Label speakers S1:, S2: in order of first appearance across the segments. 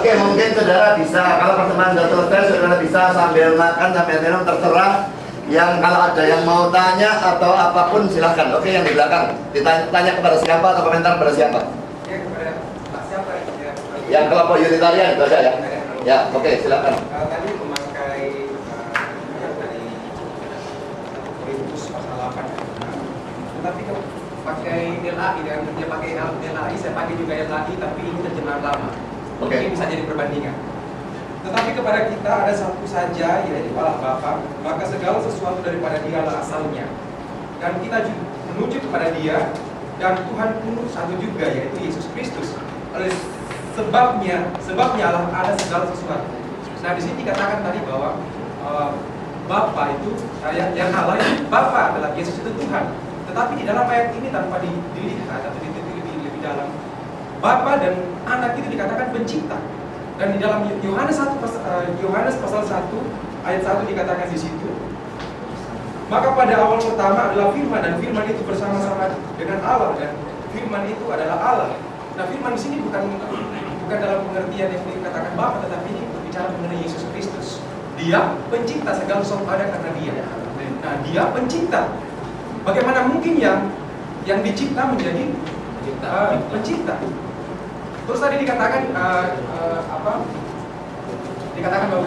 S1: Oke, mungkin saudara bisa, kalau pertemuan sudah selesai, saudara bisa sambil makan, sambil minum, terserah. Yang kalau ada yang mau tanya atau apapun silahkan. Oke, yang di belakang ditanya kepada siapa atau komentar kepada siapa?
S2: Ya, kepada Pak siapa ya?
S1: Yang kelompok unitarian itu ada ya? Ya, oke, silakan.
S2: Tadi memakai yang dari Korintus pasal 8. Tetapi kalau pakai LAI dan dia pakai LAI, saya pakai juga LAI, tapi ini terjemahan lama.
S1: Oke.
S2: Mungkin bisa jadi perbandingan. Tetapi kepada kita ada satu saja, yaitu Allah Bapa, maka segala sesuatu daripada Dialah asalnya. Dan kita menuju kepada Dia, dan Tuhan pun satu juga, yaitu Yesus Kristus. Oleh sebabnya Allah ada segala sesuatu. Nah, di sini dikatakan tadi bahwa Bapa itu, yang Allah itu Bapa adalah Yesus itu Tuhan. Tetapi di dalam ayat ini tanpa dilihat atau diteliti lebih dalam, Bapa dan Anak itu dikatakan pencipta. Dan di dalam Yohanes pasal 1 ayat 1 dikatakan di situ, maka pada awal pertama adalah Firman, dan Firman itu bersama-sama dengan Allah, dan Firman itu adalah Allah. Nah, Firman di sini bukan dalam pengertian yang dikatakan Bapa, tetapi ini berbicara mengenai Yesus Kristus. Dia pencipta, segala sesuatu ada karena Dia. Nah, Dia pencipta. Bagaimana mungkin yang dicipta menjadi pencipta? Terus tadi dikatakan dikatakan bahwa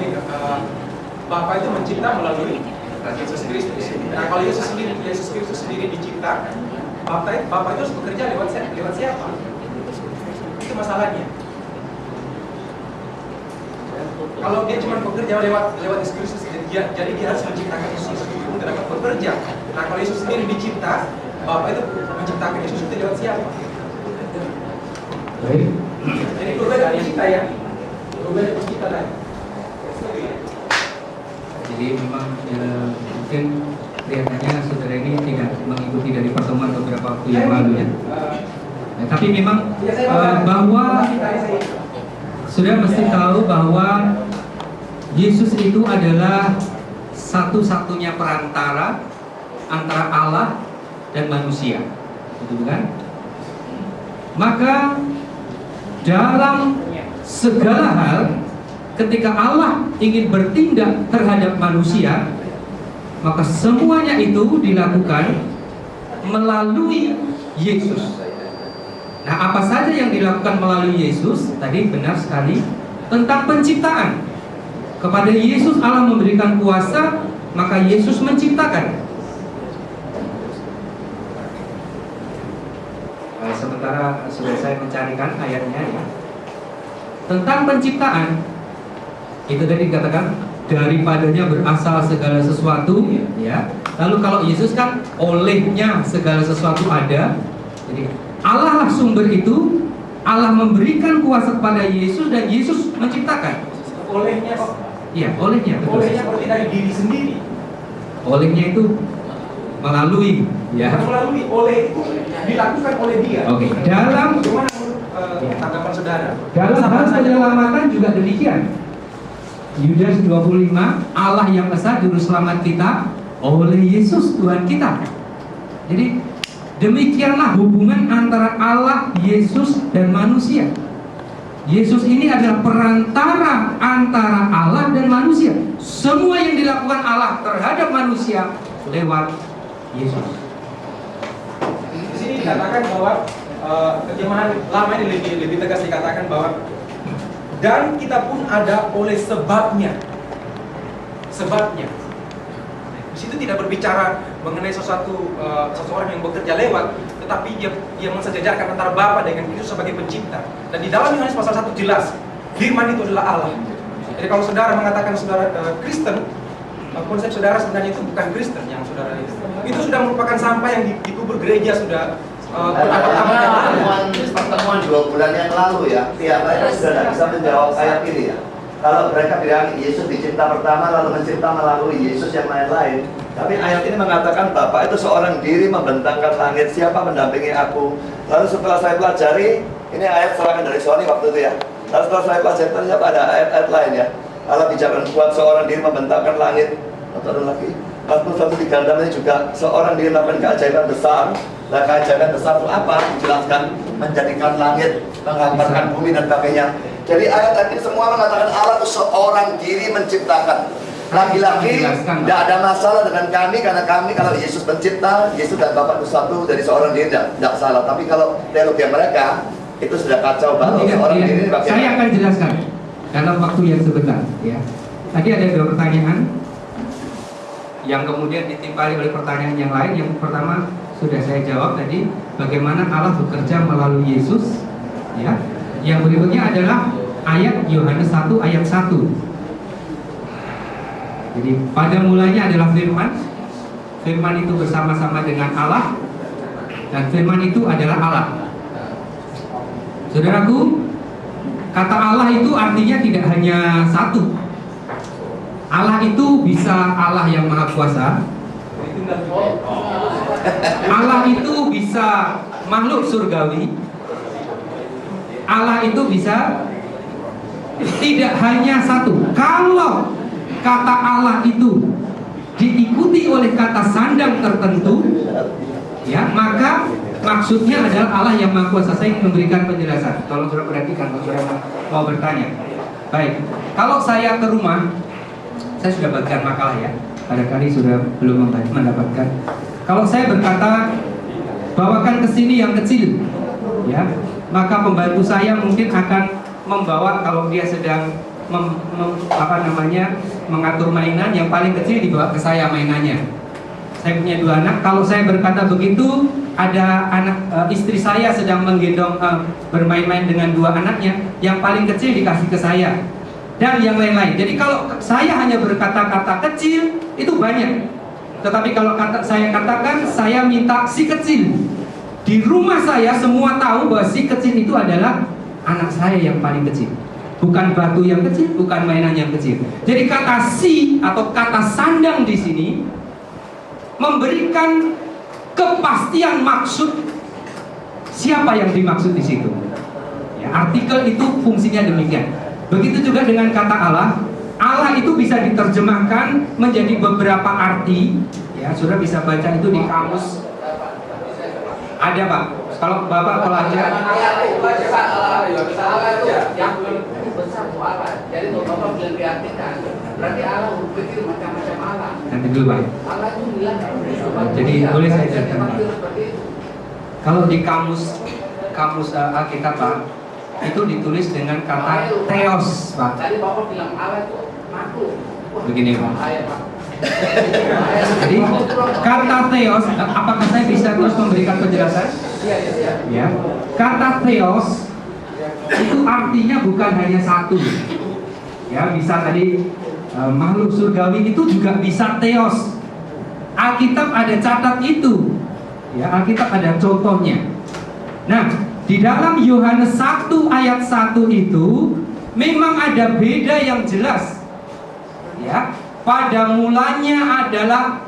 S2: Bapa itu mencipta melalui Yesus Kristus. Nah, kalau Yesus Kristus sendiri dicipta, Bapa itu harus bekerja lewat siapa? Itu masalahnya. Kalau dia cuma bekerja lewat Yesus Kristus, jadi dia harus menciptakan Yesus untuk dapat bekerja. Nah, kalau Yesus sendiri dicipta, Bapa itu menciptakan Yesus itu lewat siapa? Jadi berbeda pencipta ya, berbeda pencipta lah.
S3: Jadi memang mungkin kelihatannya saudara ini tidak mengikuti dari pertemuan beberapa waktu yang lalu ya. Nah, tapi memang bahwa saudara mesti tahu bahwa Yesus itu adalah satu-satunya perantara antara Allah dan manusia, betul kan? Maka dalam segala hal, ketika Allah ingin bertindak terhadap manusia, maka semuanya itu dilakukan melalui Yesus. Nah, apa saja yang dilakukan melalui Yesus? Tadi benar sekali tentang penciptaan. Kepada Yesus Allah memberikan kuasa, maka Yesus menciptakan. Sementara sudah saya mencarikan ayatnya ya. Tentang penciptaan, itu tadi dikatakan daripadanya berasal segala sesuatu ya. Lalu kalau Yesus kan olehnya segala sesuatu ada. Jadi Allah lah sumber itu, Allah memberikan kuasa kepada Yesus dan Yesus menciptakan.
S2: Olehnya kok?
S3: Iya, olehnya. Betul.
S2: Olehnya berarti dari diri sendiri.
S3: Olehnya itu melalui ya.
S2: Melalui, oleh itu dilakukan oleh Dia.
S3: Oke. Dalam
S2: bagaimana tanggapan saudara?
S3: Dalam hal penyelamatan juga demikian. Yudas 25, Allah yang esa juru selamat kita oleh Yesus Tuhan kita. Jadi demikianlah hubungan antara Allah, Yesus dan manusia. Yesus ini adalah perantara antara Allah dan manusia. Semua yang dilakukan Allah terhadap manusia lewat Yesus.
S2: Di sini dikatakan bahwa terjemahan lama ini lebih tegas dikatakan bahwa dan kita pun ada oleh sebabnya. Sebabnya. Di situ tidak berbicara mengenai seseorang yang bekerja lewat, tetapi dia mensejajarkan antara Bapa dengan Yesus sebagai pencipta. Dan di dalam Yohanes pasal 1 jelas, Firman itu adalah Allah. Jadi kalau saudara mengatakan saudara Kristen, konsep saudara sebenarnya itu bukan Kristen yang saudara itu sudah merupakan sampah yang dikubur gereja sudah
S1: pertemuan 2 bulan yang lalu ya, mereka sudah tidak bisa menjawab ayat ini ya. Kalau mereka bilang Yesus dicipta pertama lalu mencipta melalui Yesus yang lain-lain. Tapi ayat ini mengatakan Bapa itu seorang diri membentangkan langit, siapa mendampingi aku. Lalu setelah saya pelajari, ini ayat serangan dari Sony waktu itu ya. Lalu setelah saya pelajari ternyata ada ayat-ayat lain ya. Allah bicara buat seorang diri membentangkan langit. Atau ada lagi 41:36 ini juga seorang diri melakukan keajaiban besar. Nah, keajaiban besar itu apa? Dijelaskan menjadikan langit, menggambarkan bumi dan sebagainya. Jadi ayat tadi semua mengatakan Allah itu seorang diri menciptakan. Laki-laki tidak ada masalah dengan kami, karena kami kalau Yesus pencipta, Yesus dan Bapa itu satu dari seorang diri, tidak salah. Tapi kalau teologi mereka itu sudah kacau balau. Seorang diri bagaimana?
S3: Saya akan jelaskan dalam waktu yang sebentar. Ya. Tadi ada 2 pertanyaan yang kemudian ditimpali oleh pertanyaan yang lain. Yang pertama sudah saya jawab tadi, bagaimana Allah bekerja melalui Yesus. Ya. Yang berikutnya adalah ayat Yohanes 1 ayat 1. Jadi pada mulanya adalah firman. Firman itu bersama-sama dengan Allah, dan firman itu adalah Allah. Saudaraku, kata Allah itu artinya tidak hanya satu. Allah itu bisa Allah yang maha kuasa. Allah itu bisa makhluk surgawi. Allah itu bisa tidak hanya satu. Kalau kata Allah itu diikuti oleh kata sandang tertentu, ya, maka maksudnya adalah Allah yang maha kuasa. Saya ingin memberikan penjelasan. Tolong saudara perhatikan kalau saudara mau bertanya. Baik, kalau saya ke rumah, saya sudah bagikan makalah ya. Barangkali sudah belum mendapatkan. Kalau saya berkata, bawakan ke sini yang kecil, ya, maka pembantu saya mungkin akan membawa, kalau dia sedang mengatur mainan, yang paling kecil dibawa ke saya mainannya. Saya punya 2 anak. Kalau saya berkata begitu, ada istri saya sedang menggendong bermain-main dengan 2 anaknya, yang paling kecil dikasih ke saya, dan yang lain-lain. Jadi kalau saya hanya berkata-kata kecil itu banyak, tetapi kalau saya katakan saya minta si kecil, di rumah saya semua tahu bahwa si kecil itu adalah anak saya yang paling kecil, bukan batu yang kecil, bukan mainan yang kecil. Jadi kata si atau kata sandang di sini memberikan kepastian maksud siapa yang dimaksud di situ. Ya, artikel itu fungsinya demikian. Begitu juga dengan kata Allah. Allah itu bisa diterjemahkan menjadi beberapa arti. Ya, sudah bisa baca itu di kamus. Ada Pak. Kalau Bapak pelajar.
S4: Jadi kalau Bapak bilang diartikan, berarti Allah berpikir macam-macam Allah.
S3: Nanti dulu Pak.
S4: Allah itu bilang.
S3: Jadi boleh saya jelaskan Pak. Kalau di kamus Alkitab Pak, itu ditulis dengan kata theos Pak.
S4: Tadi Bapak bilang Allah itu makhluk.
S3: Begini Pak. Jadi kata theos, apakah saya bisa terus memberikan penjelasan?
S4: Iya.
S3: Ya. Kata theos itu artinya bukan hanya satu. Ya, bisa tadi makhluk surgawi itu juga bisa theos. Alkitab ada catat itu. Ya, Alkitab ada contohnya. Nah, di dalam Yohanes 1 ayat 1 itu memang ada beda yang jelas. Ya, pada mulanya adalah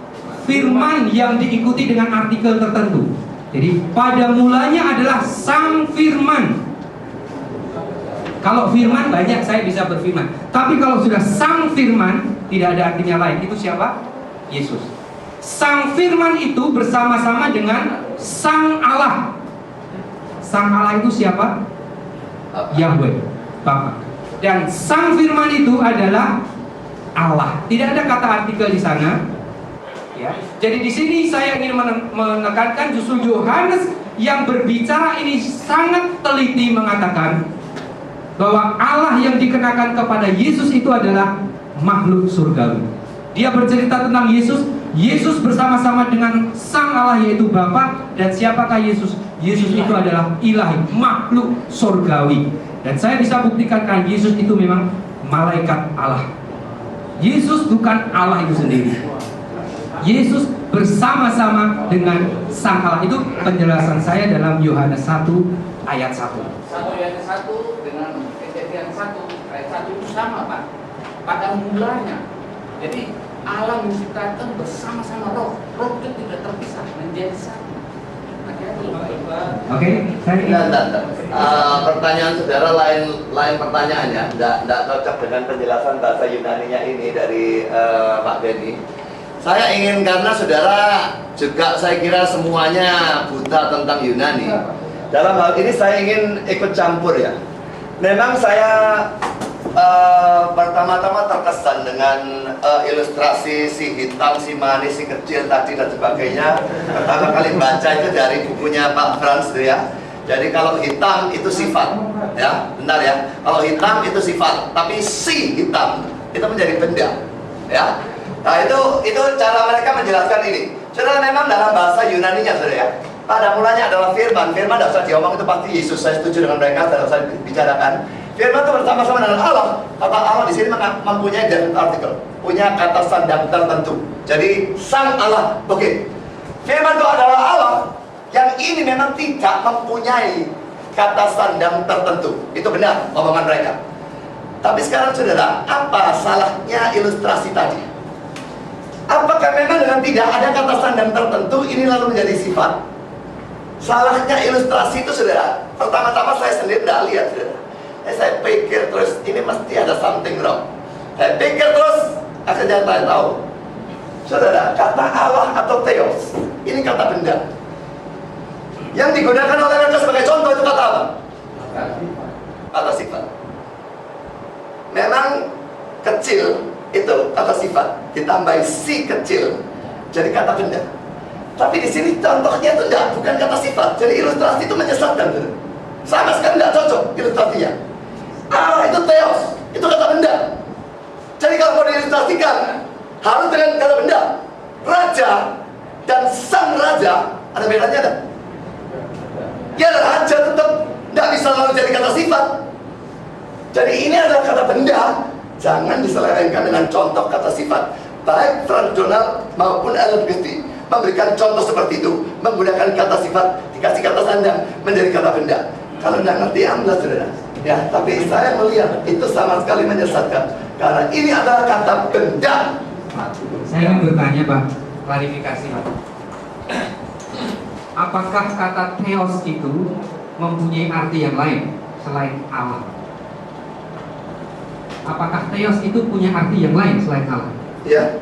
S3: firman yang diikuti dengan artikel tertentu. Jadi pada mulanya adalah sang firman. Kalau firman banyak, saya bisa berfirman. Tapi kalau sudah sang firman, tidak ada artinya lain. Itu siapa? Yesus. Sang firman itu bersama-sama dengan sang Allah. Sang Allah itu siapa? Yahweh, Bapa. Dan sang firman itu adalah Allah. Tidak ada kata artikel di sana. Ya. Jadi di sini saya ingin menekankan justru Yohanes yang berbicara ini sangat teliti mengatakan bahwa Allah yang dikenakan kepada Yesus itu adalah makhluk surgawi. Dia bercerita tentang Yesus. Yesus bersama-sama dengan sang Allah yaitu Bapa. Dan siapakah Yesus? Yesus itu adalah ilahi, makhluk surgawi. Dan saya bisa buktikan kan Yesus itu memang malaikat Allah. Yesus bukan Allah itu sendiri. Yesus bersama-sama dengan sang Allah. Itu penjelasan saya dalam Yohanes 1 ayat 1.
S4: 1 Yohanes 1 dengan Kejadian 1 ayat 1 itu sama Pak. Pada mulanya. Jadi Allah menciptakan bersama-sama roh. Roh itu tidak terpisah, menjadi satu.
S3: Oke, saya
S1: pertanyaan saudara lain pertanyaannya, tidak cocok dengan penjelasan bahasa Yunaninya ini dari Pak Denny. Saya ingin, karena saudara juga saya kira semuanya buta tentang Yunani. Dalam hal ini saya ingin ikut campur ya. Memang saya pertama-tama terkesan dengan ilustrasi si hitam, si manis, si kecil tadi dan sebagainya. Pertama kali baca itu dari bukunya Pak Franz itu ya. Jadi kalau hitam itu sifat, ya, benar ya. Kalau hitam itu sifat, tapi si hitam itu menjadi benda, ya. Nah itu cara mereka menjelaskan ini. Saudara, memang dalam bahasa Yunani-nya, saudara ya, pada mulanya adalah firman. Firman tidak usah diomong, itu pasti Yesus. Saya setuju dengan mereka, tidak usah dibicarakan. Firman itu bersama-sama dengan Allah. Kata Allah di sini mempunyai definite article, punya kata sandang tertentu. Jadi sang Allah, oke. Firman itu adalah Allah. Yang ini memang tidak mempunyai kata sandang tertentu. Itu benar omongan mereka. Tapi sekarang saudara, apa salahnya ilustrasi tadi? Apakah memang dengan tidak ada kata sandang tertentu ini lalu menjadi sifat? Salahnya ilustrasi itu saudara, pertama-tama saya sendiri tidak lihat saudara. Saya pikir terus, ini mesti ada something wrong. Saya pikir terus, akhirnya saya tahu. Saudara, kata Allah atau theos, ini kata benda. Yang digunakan oleh mereka sebagai contoh itu kata apa? Kata sifat. Memang kecil itu kata sifat, ditambahi si kecil jadi kata benda. Tapi di sini contohnya itu bukan kata sifat, jadi ilustrasi itu menyesatkan. Sama sekali tidak cocok ilustrasinya. Allah itu theos, itu kata benda. Jadi kalau mau diilustrasikan harus dengan kata benda. Raja dan sang raja ada bedanya tidak? Ya, raja tetap tidak bisa lalu jadi kata sifat. Jadi ini adalah kata benda. Jangan diselewengkan dengan contoh kata sifat. Baik Franz Donald maupun Ellen Christie memberikan contoh seperti itu, menggunakan kata sifat, dikasih kata sandang menjadi kata benda. Kalau tidak ngerti, ambil saudara. Ya, tapi saya melihat itu sama sekali menyesatkan. Karena ini adalah kata benda.
S3: Saya ingin bertanya, Pak, klarifikasi, Pak. Apakah kata theos itu mempunyai arti yang lain selain Allah? Apakah theos itu punya arti yang lain selain Allah?
S1: Ya.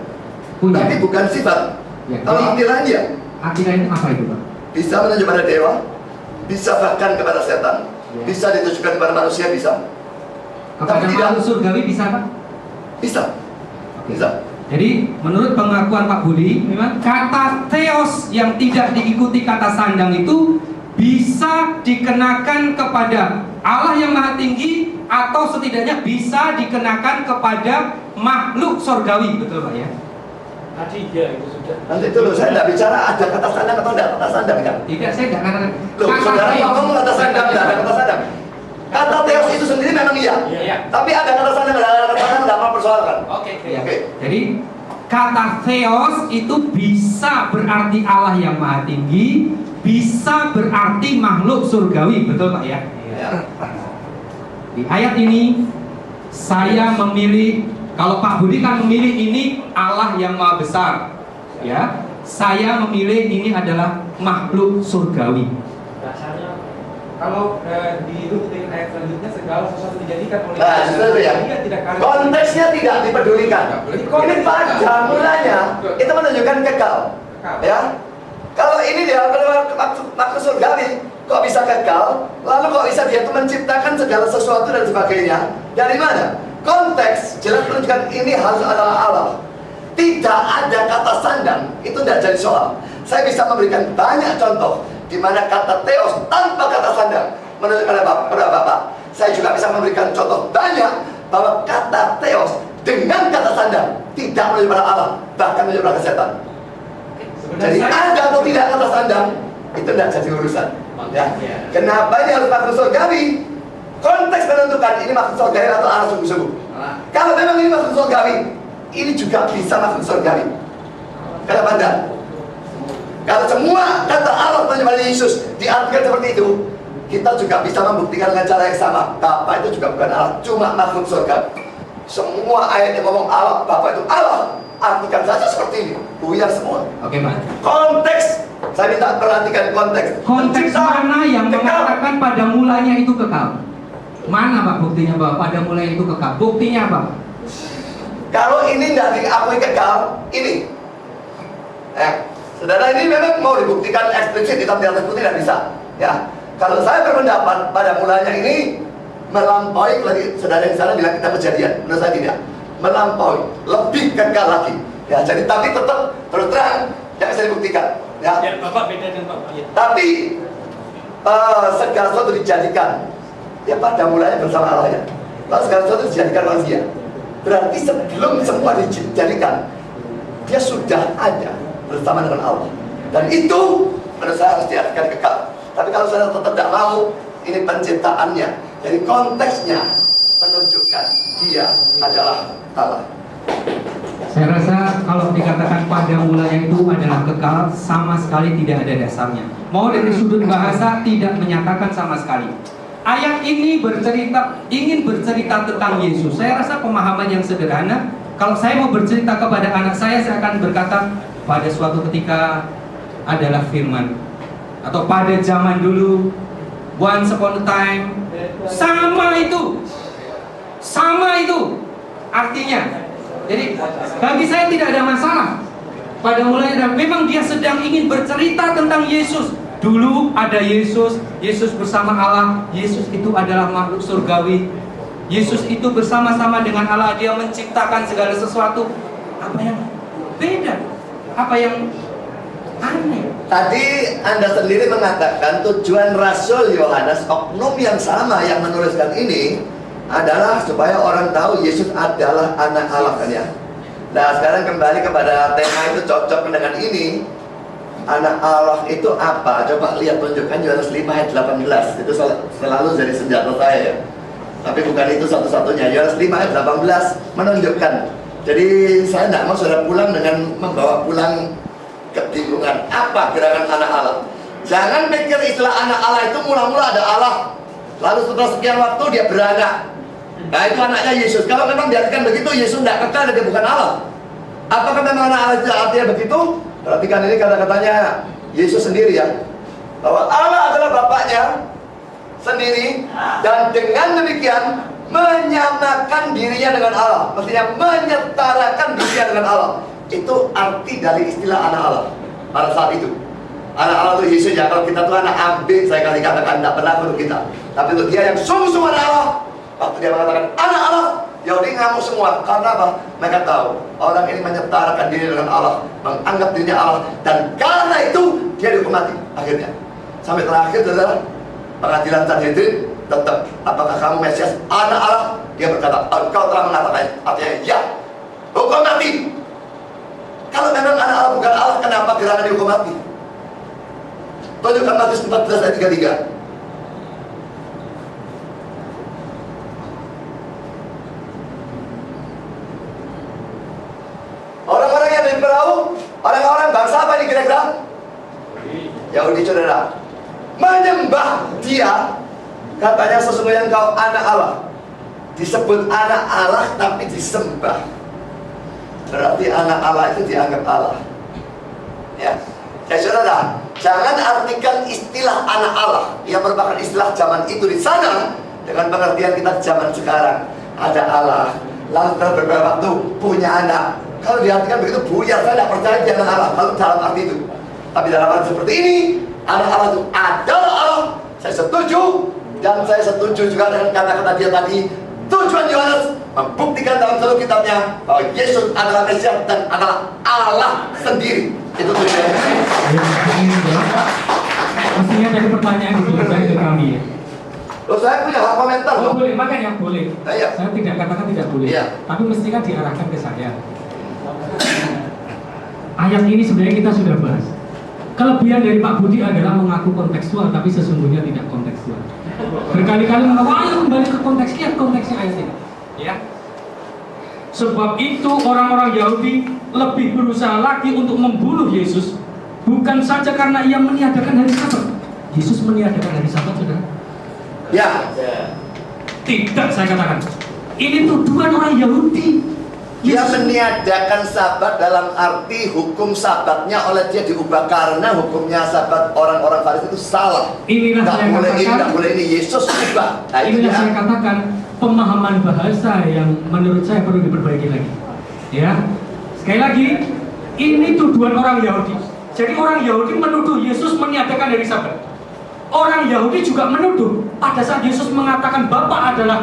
S3: Punya.
S1: Tapi bukan sifat.
S3: Ya.
S1: Kalau arti lainnya,
S3: Arti lain apa itu, Pak?
S1: bisa menunjuk pada dewa, bisa bahkan kepada setan,
S3: Ya.
S1: bisa ditujukan kepada manusia, bisa.
S3: Kepada
S1: Tapi tidak.
S3: makhluk surgawi bisa, Pak?
S1: Bisa.
S3: Oke.
S1: Bisa.
S3: Jadi menurut pengakuan Pak Budi, memang kata theos yang tidak diikuti kata sandang itu bisa dikenakan kepada Allah yang maha tinggi, atau setidaknya bisa dikenakan kepada makhluk surgawi, betul Pak ya?
S5: Tadi ya itu sudah.
S1: Nanti dulu, saya tidak bicara ada kata sandang atau tidak kata sandang kan?
S3: Tidak, saya tidak katakan.
S1: Loh, saudara ngomong kata sandang, tidak ada kata sandang. Kata theos itu sendiri memang iya.
S5: Iya.
S1: Tapi ada kata sandang, tidak ada kata sandang, tidak mau persoalkan.
S5: Oke.
S3: Ya.
S1: Oke.
S3: Jadi kata theos itu bisa berarti Allah yang maha tinggi, bisa berarti makhluk surgawi, betul Pak ya?
S1: Ya.
S3: Di ayat ini saya memilih, kalau Pak Budi kan memilih ini Allah yang maha besar, ya. Saya memilih ini adalah makhluk surgawi.
S5: Dasarnya
S2: Kalau diikuti ayat selanjutnya, segala sesuatu dijadikan oleh
S1: Nah, itu ya.
S2: Dia tidak kalah.
S1: Konteksnya tidak dipedulikan. Ini pada mulanya itu menunjukkan kekal. Ya. Kalau ini dia maksud surgawi, kok bisa kekal? Lalu kok bisa dia itu menciptakan segala sesuatu dan sebagainya? Dari mana? Konteks jelas menunjukkan ini harus adalah Allah. Tidak ada kata sandang, itu tidak jadi soal. Saya bisa memberikan banyak contoh di mana kata theos tanpa kata sandang menunjukkan kepada Bapak. Saya juga bisa memberikan contoh banyak bahwa kata theos dengan kata sandang tidak menunjukkan pada Allah, bahkan menunjukkan pada setan. Jadi ada atau tidak kata sandang itu tidak jadi urusan. Ya. Kenapa ini harus makhluk surgawi? Konteks menentukan ini makhluk surgawi atau Allah sungguh-sungguh. Kalau memang ini makhluk surgawi, ini juga bisa makhluk surgawi. Kenapa tidak? Kalau semua kata Allah menunjukkan Yesus diartikan seperti itu, kita juga bisa membuktikan dengan cara yang sama. Bapa itu juga bukan Allah, cuma makhluk surga. Semua ayat yang ngomong Allah, Bapa itu Allah, artikan saja seperti ini. Buyar semua.
S3: Oke Pak.
S1: Konteks, saya minta perhatikan konteks.
S3: Konteks mana yang mengatakan pada mulanya itu kekal? Mana Pak buktinya bahwa pada mulanya itu kekal? Buktinya apa?
S1: Kalau ini tidak diakui kekal, ini. Saudara, ini memang mau dibuktikan eksplisit hitam di atas putih tidak bisa. Ya, kalau saya berpendapat pada mulanya ini melampaui. Lagi saudara yang sana bilang kita Kejadian, menurut saya tidak. Melampaui, lebih kekal lagi. Ya, jadi tapi tetap terus terang yang bisa dibuktikan. Ya.
S5: Ya, Bapak beda dengan Bapak. Ya.
S1: Tapi segala sesuatu dijadikan ya pada mulanya bersama Allah ya. Lalu segala sesuatu dijadikan manusia. Berarti sebelum semua dijadikan, dia sudah ada bersama dengan Allah. Dan itu menurut saya harus diartikan kekal. Tapi kalau saya tetap tidak mau, ini penciptaannya. Jadi konteksnya menunjukkan dia adalah Allah.
S3: Saya rasa kalau dikatakan pada mulanya itu adalah kekal, sama sekali tidak ada dasarnya. Mau dari sudut bahasa tidak menyatakan sama sekali. Ayat ini ingin bercerita tentang Yesus. Saya rasa pemahaman yang sederhana. Kalau saya mau bercerita kepada anak saya akan berkata pada suatu ketika adalah firman, atau pada zaman dulu, once upon a time. Sama itu artinya. Jadi bagi saya tidak ada masalah. Pada mulanya memang dia sedang ingin bercerita tentang Yesus. Dulu ada Yesus, Yesus bersama Allah. Yesus itu adalah makhluk surgawi. Yesus itu bersama-sama dengan Allah, dia menciptakan segala sesuatu. Apa yang beda? Apa yang aneh?
S1: Tadi Anda sendiri mengatakan tujuan Rasul Yohanes, oknum yang sama yang menuliskan ini adalah supaya orang tahu Yesus adalah anak Allah kan ya. Nah sekarang kembali kepada tema itu cocok dengan ini. Anak Allah itu apa? Coba lihat, tunjukkan Yohanes 5 ayat 18. Itu selalu jadi senjata saya ya. Tapi bukan itu satu-satunya. Yohanes 5 ayat 18 menunjukkan. Jadi saya tidak mau saudara pulang dengan membawa pulang kebingungan. Apa gerakan anak Allah? Jangan pikir istilah anak Allah itu mula-mula ada Allah, lalu setelah sekian waktu dia beranak. Nah itu anaknya Yesus. Kalau memang diartikan begitu, Yesus tidak kekal, dia bukan Allah. Apakah memang anak Allah itu artinya begitu? Perhatikan ini kata-katanya Yesus sendiri ya, bahwa Allah adalah Bapaknya sendiri, dan dengan demikian menyamakan dirinya dengan Allah. Maksudnya menyetarakan dirinya dengan Allah. Itu arti dari istilah anak Allah pada saat itu. Anak Allah itu Yesus ya. Kalau kita tuh anak ambing, saya kali katakan tidak berlaku untuk kita. Tapi untuk dia yang sungguh-sungguh anak Allah, waktu dia mengatakan anak Allah, Yahudi ngamuk semua. Karena apa? Mereka tahu orang ini menyetarakan diri dengan Allah, menganggap dirinya Allah, dan karena itu dia dihukum mati akhirnya. Sampai terakhir adalah pengadilan Sanhedrin tetap, apakah kamu Mesias anak Allah? Dia berkata, engkau telah mengatakan, artinya ya, hukum mati. Kalau memang anak Allah bukan Allah, kenapa gerakan dihukum mati? Tunjukkan Matius 14 ayat 33. Orang-orang yang dari perahu, orang-orang bangsa apa ini kira-kira? Yahudi saudara, menyembah dia. Katanya sesungguhnya engkau anak Allah. Disebut anak Allah tapi disembah. Berarti anak Allah itu dianggap Allah. Ya, saudara, jangan artikan istilah anak Allah yang merupakan istilah zaman itu di sana dengan pengertian kita zaman sekarang. Ada Allah, lalu beberapa waktu punya anak. Kalau diartikan begitu buyar, saya tidak percaya dia anak Allah. Kalau dalam arti itu, tapi dalam arti seperti ini, anak Allah itu adalah Allah. Saya setuju, dan saya setuju juga dengan kata-kata dia tadi. Tujuan Yohanes membuktikan dalam seluruh kitabnya bahwa Yesus adalah Mesias dan adalah Allah sendiri. Itu tujuannya.
S3: Mestinya dari pertanyaan dituliskan ke kami ya.
S1: Loh, saya punya hak komentar
S3: Oh
S1: loh.
S3: boleh, makanya boleh.
S1: Iya.
S3: Saya tidak katakan tidak boleh.
S1: Iya.
S3: Tapi mesti kan diarahkan ke saya. Ayat ini sebenarnya kita sudah bahas. Kelebihan dari Pak Budi adalah mengaku kontekstual, tapi sesungguhnya tidak kontekstual. Berkali-kali mengatakan, ayo kembali ke konteksnya ayat ini. Ya. Sebab itu orang-orang Yahudi lebih berusaha lagi untuk membunuh Yesus, bukan saja karena ia meniadakan hari Sabat. Yesus meniadakan hari Sabat, saudara?
S1: Ya.
S3: Tidak, saya katakan. Ini tuduhan orang Yahudi.
S1: Dia meniadakan Sabat dalam arti hukum Sabatnya oleh dia diubah karena hukumnya Sabat orang-orang Farisi itu salah.
S3: Inilah saya katakan.
S1: Tidak boleh ini Yesus ubah. Nah,
S3: Inilah
S1: itu
S3: saya katakan pemahaman bahasa yang menurut saya perlu diperbaiki lagi. Ya, sekali lagi, ini tuduhan orang Yahudi. Jadi orang Yahudi menuduh Yesus meniadakan hari Sabat. Orang Yahudi juga menuduh pada saat Yesus mengatakan Bapa adalah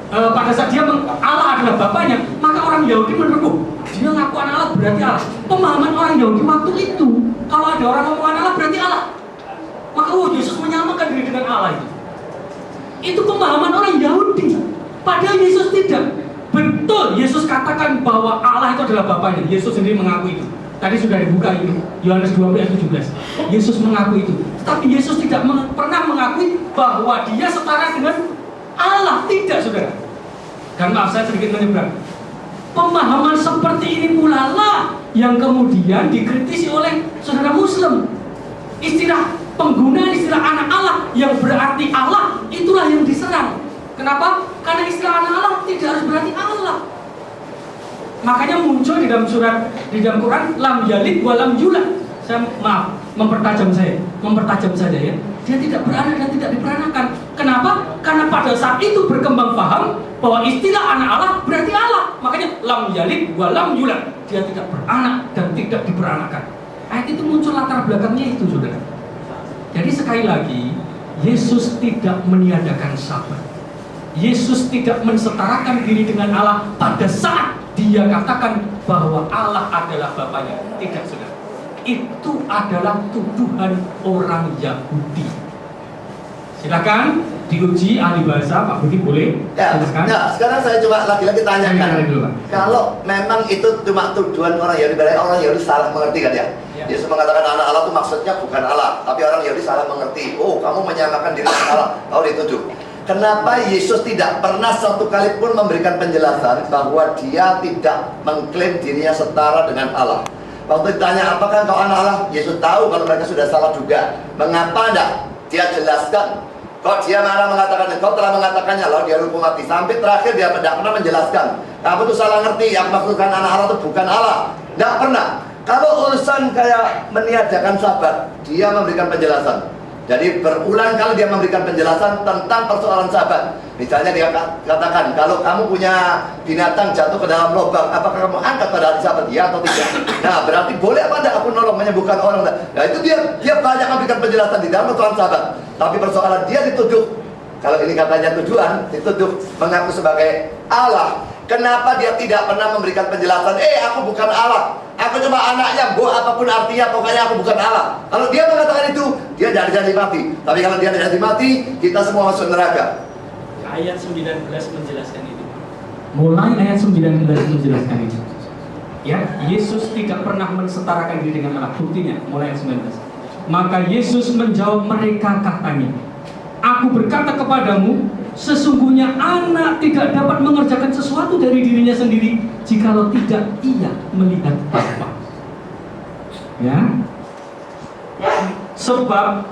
S3: pada saat Allah adalah Bapaknya, maka orang Yahudi menuduh dia ngaku anak Allah berarti Allah. Pemahaman orang Yahudi waktu itu, kalau ada orang ngomong anak Allah berarti Allah, maka Yesus menyamakan diri dengan Allah itu. Itu pemahaman orang Yahudi. Padahal Yesus tidak. Betul, Yesus katakan bahwa Allah itu adalah Bapaknya. Yesus sendiri mengaku itu. Tadi sudah dibuka itu, Yohanes 12 ayat 17. Yesus mengaku itu. Tapi Yesus tidak pernah mengakui bahwa dia setara dengan Allah. Tidak, saudara. Dan maaf, saya sedikit menyeberang. Pemahaman seperti ini pula lah yang kemudian dikritisi oleh saudara Muslim. Penggunaan istilah anak Allah yang berarti Allah, itulah yang diserang. Kenapa? Karena istilah anak Allah tidak harus berarti Allah. Makanya muncul di dalam Quran lam yalid wa lam yulad. Saya mempertajam saja ya. Dia tidak beranak dan tidak diperanakan. Kenapa? Karena pada saat itu berkembang paham bahwa istilah anak Allah berarti Allah. Makanya lam yalid wa lam yulad. Dia tidak beranak dan tidak diperanakan. Ayat itu muncul latar belakangnya itu, saudara. Jadi sekali lagi, Yesus tidak meniadakan Sabat. Yesus tidak mensetarakan diri dengan Allah pada saat dia katakan bahwa Allah adalah Bapaknya. Tidak, saudara. Itu adalah tuduhan orang Yahudi. Silakan diuji ahli bahasa, Pak Budi boleh.
S1: Ya, sekarang saya coba lagi-lagi tanyakan.
S3: Dulu, Pak.
S1: Kalau memang itu cuma tuduhan orang Yahudi, berarti orang Yahudi salah mengerti kan ya? Yesus mengatakan anak Allah itu maksudnya bukan Allah, tapi orang Yahudi salah mengerti. Oh, kamu menyamakan diri dengan Allah, kau dituduh. Kenapa Yesus tidak pernah satu kali pun memberikan penjelasan bahwa dia tidak mengklaim dirinya setara dengan Allah? Waktu ditanya apakah kau anak Allah, Yesus tahu kalau mereka sudah salah juga. Mengapa tidak? Dia jelaskan. Kok dia malah mengatakan, kau telah mengatakannya, lalu dia hukum mati. Sampai terakhir dia tidak pernah menjelaskan. Kamu tuh salah ngerti, yang maksudkan anak Allah itu bukan Allah. Tidak pernah. Kalau urusan kayak meniadakan Sabat, dia memberikan penjelasan. Jadi berulang kali dia memberikan penjelasan tentang persoalan Sabat. Misalnya dia katakan, kalau kamu punya binatang jatuh ke dalam lubang, apakah kamu angkat pada hari Sabat? Ya atau tidak? Nah, berarti boleh apa tidak aku nolong menyembuhkan orang? Nah, itu dia banyak memberikan penjelasan di dalam persoalan Sabat. Tapi persoalan dia dituduh, kalau ini katanya tujuan, dituduh mengaku sebagai Allah. Kenapa dia tidak pernah memberikan penjelasan? Aku bukan Allah, aku cuma anaknya, apapun artinya, pokoknya aku bukan Allah. Kalau dia mengatakan itu, dia tidak jadi mati. Tapi kalau dia tidak jadi mati, kita semua masuk neraka.
S5: Ayat 19 menjelaskan itu.
S3: Mulai ayat 19 menjelaskan itu. Ya, Yesus tidak pernah mensetarakan diri dengan Allah. Buktinya, mulai ayat 19. Maka Yesus menjawab mereka katanya, aku berkata kepadamu, sesungguhnya anak tidak dapat mengerjakan sesuatu dari dirinya sendiri jikalau tidak ia melihat Bapa. Ya. Sebab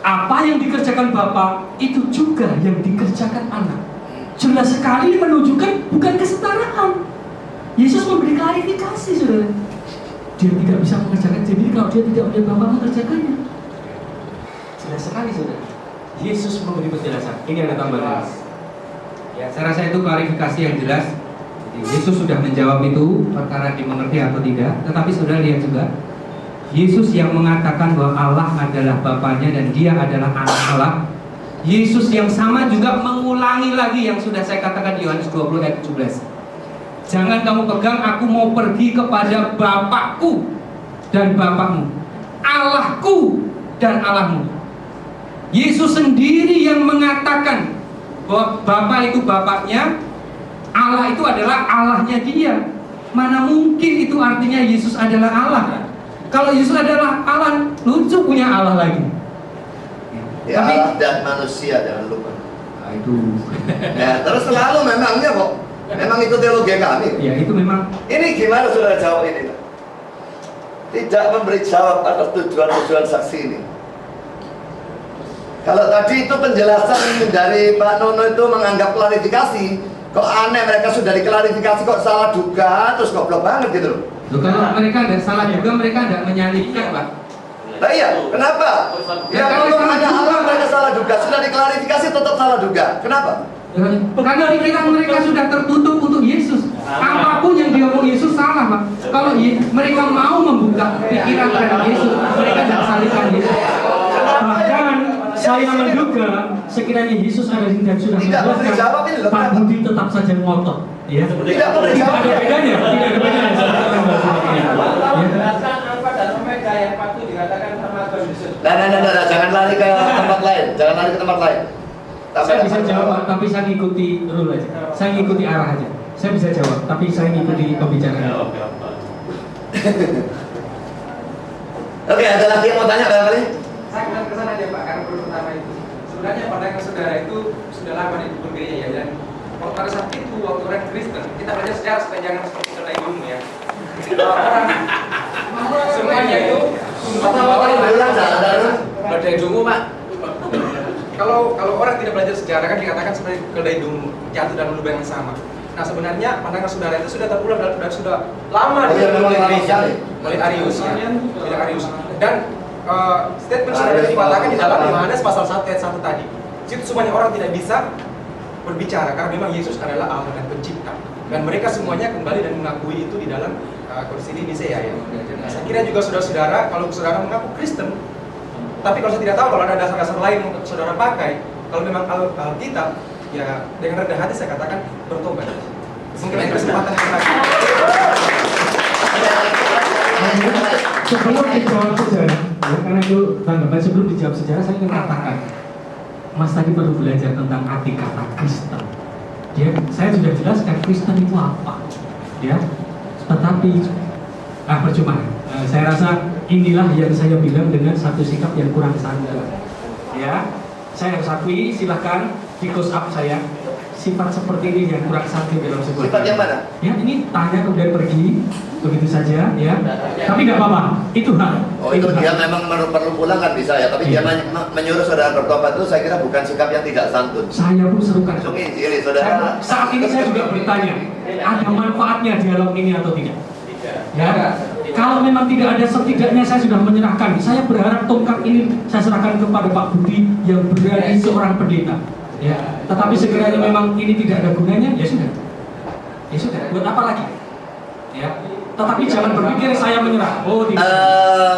S3: apa yang dikerjakan Bapa itu juga yang dikerjakan anak. Jelas sekali menunjukkan bukan kesetaraan. Yesus memberi klarifikasi, saudara. Dia tidak bisa mengerjakan sendiri kalau dia tidak melihat Bapa mengerjakannya. Jelas sekali, saudara. Yesus memberi penjelasan. Ini ada tambahan. Ya, saya rasa itu klarifikasi yang jelas. Jadi, Yesus sudah menjawab itu perkara dimengerti atau tidak. Tetapi saudara lihat juga, Yesus yang mengatakan bahwa Allah adalah Bapaknya dan Dia adalah anak Allah. Yesus yang sama juga mengulangi lagi yang sudah saya katakan di Yohanes 20 ayat 17. Jangan kamu pegang, aku mau pergi kepada Bapakku dan Bapakmu, Allahku dan Allahmu. Yesus sendiri yang mengatakan bahwa Bapa itu Bapaknya, Allah itu adalah Allahnya Dia. Mana mungkin itu artinya Yesus adalah Allah? Kalau Yesus adalah Allah, lucu punya Allah lagi.
S1: Ya,
S3: Tapi,
S1: Allah dan manusia, jangan lupa.
S3: Nah, itu.
S1: Ya, terus selalu memangnya kok. Memang itu teologi kami.
S3: Ya, itu memang.
S1: Ini gimana saudara jawab ini? Tidak memberi jawab atas tujuan-tujuan saksi ini. Kalau tadi itu penjelasan dari Pak Nono itu menganggap klarifikasi, kok aneh mereka sudah diklarifikasi kok salah duga, terus goblok banget gitu loh.
S3: Kalau mereka tidak salah juga, mereka tidak menyalibkan, Pak.
S1: Nah iya, kenapa? Ya kalau ada Allah mereka salah duga, sudah diklarifikasi tetap salah duga. Kenapa?
S3: Karena pikiran mereka sudah tertutup untuk Yesus. Apapun yang diomong Yesus salah, Pak. Kalau mereka mau membuka pikiran terhadap Yesus, mereka tidak salibkan Yesus. Saya menduga sekiranya Yesus ada di dan sudah
S1: Tidak memberi jawab ini loh,
S3: Pak
S1: kenapa?
S3: Budi tetap saja ngotot. Ya.
S1: Tidak memberi
S3: Tidak
S1: jawab.
S3: ada bedanya, tidak ada bedanya.
S4: Kalau
S3: Ya.
S4: menjelaskan Alfa dan Omega yang patut dikatakan sama Tuhan Yesus.
S1: Nah, jangan lari ke tempat lain. Jangan lari ke tempat lain.
S3: Saya bisa jawab, tapi saya ngikuti rule aja. Saya ngikuti arah aja. Saya bisa jawab, tapi saya ngikuti pembicaraan.
S1: Oke, ada lagi yang mau tanya barangkali?
S2: Saya bilang ke sana aja Pak, karena perlu pertama itu. Sebenarnya pandangan saudara itu sudah lama di gereja ya, dan pada saat itu waktu orang Kristen kita belajar sejarah supaya jangan seperti kedai dulu ya. Semuanya itu
S4: Badai dungu Pak.
S2: kalau orang tidak belajar sejarah kan dikatakan seperti kedai dungu jatuh dalam lubang yang sama. Nah sebenarnya pandangan saudara itu sudah terulang dan sudah lama
S1: Oh, iya, memang lama
S2: gereja
S1: sekali.
S2: oleh Arius ya, oleh Arius. Dan statement saudara itu dikatakan di dalam Yohanes pasal 1 ayat 1 tadi. Situ semuanya orang tidak bisa berbicara karena memang Yesus adalah Allah dan pencipta. Dan mereka semuanya kembali dan mengakui itu di dalam konsili Nisea ya. Nah, saya kira juga saudara-saudara, kalau saudara mengaku Kristen, tapi kalau saya tidak tahu kalau ada dasar-dasar lain yang saudara pakai, kalau memang Alkitab, ya dengan rendah hati saya katakan bertobat. Mungkin ada kesempatan yang lagi.
S3: Sebelum dijawab sejarah, ya, karena itu tanggapan sebelum dijawab sejarah, saya ingin katakan, Mas tadi baru belajar tentang arti kata Kristen. Ya, saya sudah jelaskan Kristen itu apa. Ya, tetapi percuma. Saya rasa inilah yang saya bilang dengan satu sikap yang kurang santun. Ya, saya harus akui. Silahkan di close up saya. Sifat seperti ini yang kurang santun dalam sebuah.
S1: Sifat yang mana?
S3: Ya, ini tanya kemudian pergi begitu saja. Ya, tapi nggak apa-apa. Itu hak.
S1: Oh itu
S3: hak.
S1: dia memang perlu pulang kan bisa ya, tapi dia menyuruh saudara bertobat itu saya kira bukan sikap yang tidak santun.
S3: Saya pun serukan.
S1: Langsung injili saudara.
S3: Saat ini saya juga bertanya, ada manfaatnya dialog ini atau tidak? Ya, kalau memang tidak ada, setidaknya saya sudah menyerahkan. Saya berharap tongkat ini saya serahkan kepada Pak Budi yang berani seorang pendeta. Ya, tetapi sekiranya memang ini tidak ada gunanya, ya sudah. Ya sudah. Buat apa lagi? Ya. Tetapi jangan berpikir saya menyerah. Oh tidak.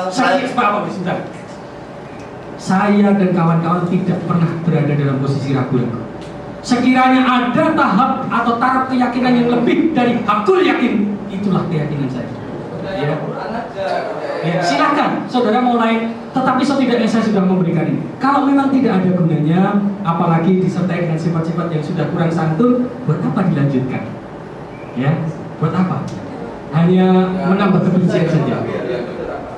S3: Saya sebentar. Saya dan kawan-kawan tidak pernah berada dalam posisi ragu-ragu. Sekiranya ada tahap atau taraf keyakinan yang lebih dari hakul yakin, itulah keyakinan saya. Ya. Ya, silakan saudara mau lain, tetapi setidaknya saya sudah memberikan ini. Kalau memang tidak ada gunanya, apalagi disertai dengan sifat-sifat yang sudah kurang santun, buat apa dilanjutkan? Ya, buat apa? Hanya menambah kebencian saja.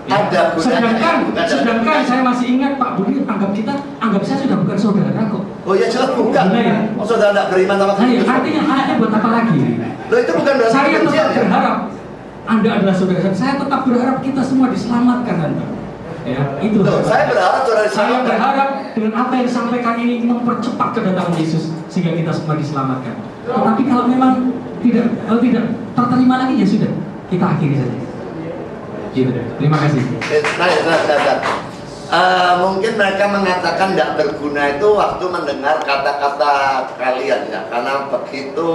S1: Ada gunanya.
S3: Sedangkan saya masih ingat Pak Budi anggap saya sudah bukan saudara kok.
S1: Oh ya jelas bukan. Oh saudara tidak beriman sama Kristus.
S3: Artinya buat apa lagi?
S1: Loh itu bukan berarti
S3: Saya
S1: kebencian
S3: tetap
S1: ya.
S3: berharap Anda adalah saudara. Saya tetap berharap kita semua diselamatkan nanti. Ya, itu.
S1: Loh, saya berharap saudara
S3: Saya
S1: diselamatkan.
S3: berharap dengan apa yang disampaikan ini mempercepat kedatangan Yesus sehingga kita semua diselamatkan. Tetapi kalau memang tidak terterima lagi ya sudah, kita akhiri saja. Gitu. Terima kasih.
S1: Mungkin mereka mengatakan tidak berguna itu waktu mendengar kata-kata kalian ya, karena begitu